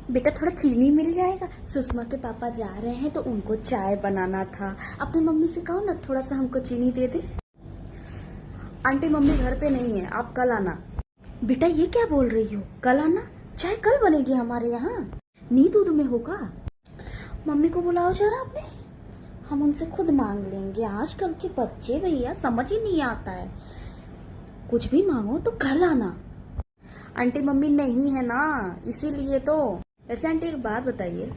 बेटा थोड़ा चीनी मिल जाएगा। सुषमा के पापा जा रहे हैं तो उनको चाय बनाना था। अपनी मम्मी से कहो ना थोड़ा सा हमको चीनी दे दे। आंटी मम्मी घर पे नहीं है, आप कल आना। बेटा ये क्या बोल रही हो, कल आना? चाय कल बनेगी हमारे यहाँ, नींद दूध में होगा। मम्मी को बुलाओ जरा अपने, हम उनसे खुद मांग लेंगे। आजकल के बच्चे भैया समझ ही नहीं आता है, कुछ भी मांगो तो कल आना। आंटी मम्मी नहीं है ना, इसीलिए तो। वैसे आंटी एक बात बताइए,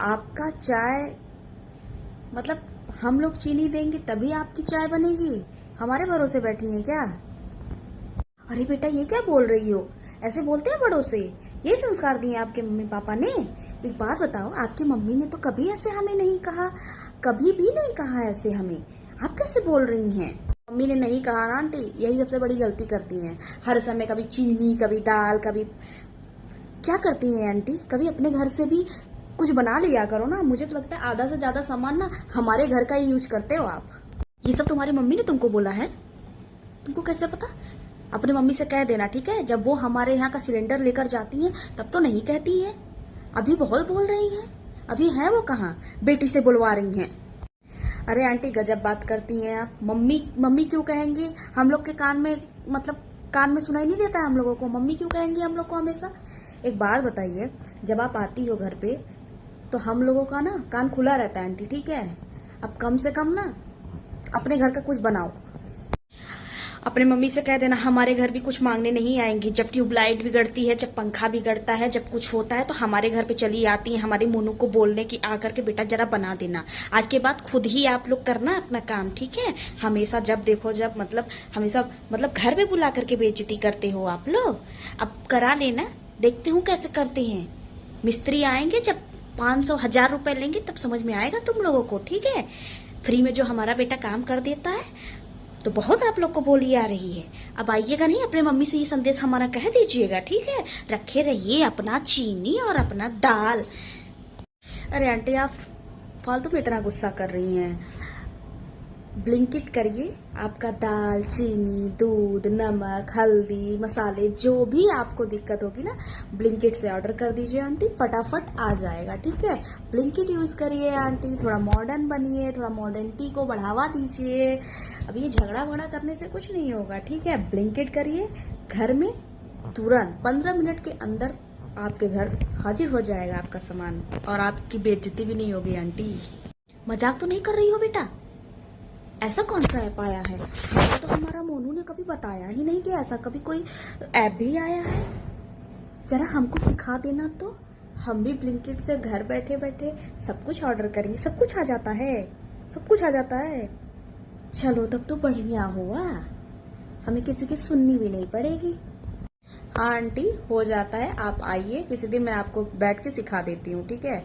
आपका चाय मतलब हम लोग चीनी देंगे तभी आपकी चाय बनेगी? हमारे भरोसे बैठी हैं क्या? अरे बेटा ये क्या बोल रही हो, ऐसे बोलते हैं बड़ों से? ये संस्कार दिए आपके मम्मी पापा ने? एक बात बताओ, आपकी मम्मी ने तो कभी ऐसे हमें नहीं कहा, कभी भी नहीं कहा ऐसे हमें। आप कैसे बोल रही हैं? मम्मी ने नहीं कहा ना आंटी, यही सबसे बड़ी गलती करती हैं। हर समय कभी चीनी, कभी दाल, कभी क्या करती हैं आंटी? कभी अपने घर से भी कुछ बना लिया करो ना। मुझे तो लगता है आधा से ज्यादा सामान ना हमारे घर का ही यूज करते हो आप। ये सब तुम्हारी मम्मी ने तुमको बोला है? तुमको कैसे पता? अपने मम्मी से कह देना, ठीक है? जब वो हमारे यहाँ का सिलेंडर लेकर जाती हैं तब तो नहीं कहती है। अभी बहुत बोल रही हैं, अभी है वो कहाँ, बेटी से बुलवा रही हैं। अरे आंटी गजब बात करती हैं आप। मम्मी मम्मी क्यों कहेंगी? हम लोग के कान में, मतलब कान में सुनाई नहीं देता है हम लोगों को? मम्मी क्यों कहेंगी हम लोग को हमेशा? एक बात बताइए, जब आप आती हो घर पे तो हम लोगों का ना कान खुला रहता है आंटी, ठीक है? अब कम से कम ना अपने घर का कुछ बनाओ। अपने मम्मी से कह देना हमारे घर भी कुछ मांगने नहीं आएंगी। जब ट्यूबलाइट बिगड़ती है, जब पंखा बिगड़ता है, जब कुछ होता है तो हमारे घर पे चली आती है हमारी मोनू को बोलने की, आकर के बेटा जरा बना देना। आज के बाद खुद ही आप लोग करना अपना काम, ठीक है? हमेशा जब देखो जब हमेशा घर में बुला करके बेइज्जती करते हो आप लोग। अब करा लेना, देखते हूँ कैसे करते हैं। मिस्त्री आएंगे जब 500-1000 रुपए लेंगे तब समझ में आएगा तुम लोगों को, ठीक है? फ्री में जो हमारा बेटा काम कर देता है तो बहुत आप लोग को बोली आ रही है। अब आइएगा नहीं, अपने मम्मी से ये संदेश हमारा कह दीजिएगा, ठीक है? रखे रहिए अपना चीनी और अपना दाल। अरे आंटी आप फालतू में इतना गुस्सा कर रही हैं। ब्लिंकिट करिए, आपका दाल, चीनी, दूध, नमक, हल्दी, मसाले जो भी आपको दिक्कत होगी ना, ब्लिंकिट से ऑर्डर कर दीजिए आंटी, फटाफट आ जाएगा, ठीक है? ब्लिंकिट यूज करिए आंटी, थोड़ा मॉडर्न बनिए, थोड़ा मॉडर्निटी को बढ़ावा दीजिए। अब ये झगड़ा वगड़ा करने से कुछ नहीं होगा, ठीक है? ब्लिंकिट करिए, घर में तुरंत 15 मिनट के अंदर आपके घर हाजिर हो जाएगा आपका सामान, और आपकी बेइज्जती भी नहीं होगी आंटी। मजाक तो नहीं कर रही हो बेटा? ऐसा कौन सा ऐप आया है? हमें तो हमारा मोनू ने कभी बताया ही नहीं कि ऐसा कभी कोई ऐप भी आया है। जरा हमको सिखा देना तो हम भी ब्लिंकिट से घर बैठे बैठे सब कुछ ऑर्डर करेंगे। सब कुछ आ जाता है, सब कुछ आ जाता है। चलो तब तो बढ़िया हुआ, हमें किसी की सुननी भी नहीं पड़ेगी। हाँ आंटी हो जाता है, आप आइए किसी दिन, मैं आपको बैठ के सिखा देती हूँ, ठीक है?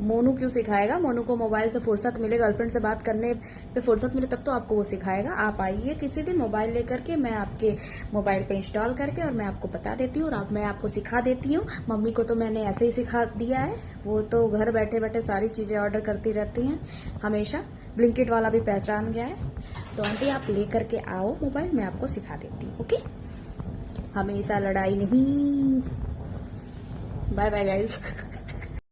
मोनू क्यों सिखाएगा? मोनू को मोबाइल से फुर्सत मिले, गर्लफ्रेंड से बात करने पे फुर्सत मिले तब तो आपको वो सिखाएगा। आप आइए किसी दिन मोबाइल लेकर के, मैं आपके मोबाइल पे इंस्टॉल करके और मैं आपको बता देती हूँ, और अब मैं आपको सिखा देती हूँ। मम्मी को तो मैंने ऐसे ही सिखा दिया है, वो तो घर बैठे बैठे सारी चीज़ें ऑर्डर करती रहती हैं हमेशा। ब्लिंकिट वाला भी पहचान गया है। तो आंटी आप ले करके आओ मोबाइल, मैं आपको सिखा देती हूँ, ओके? हमेशा लड़ाई नहीं। Bye bye guys.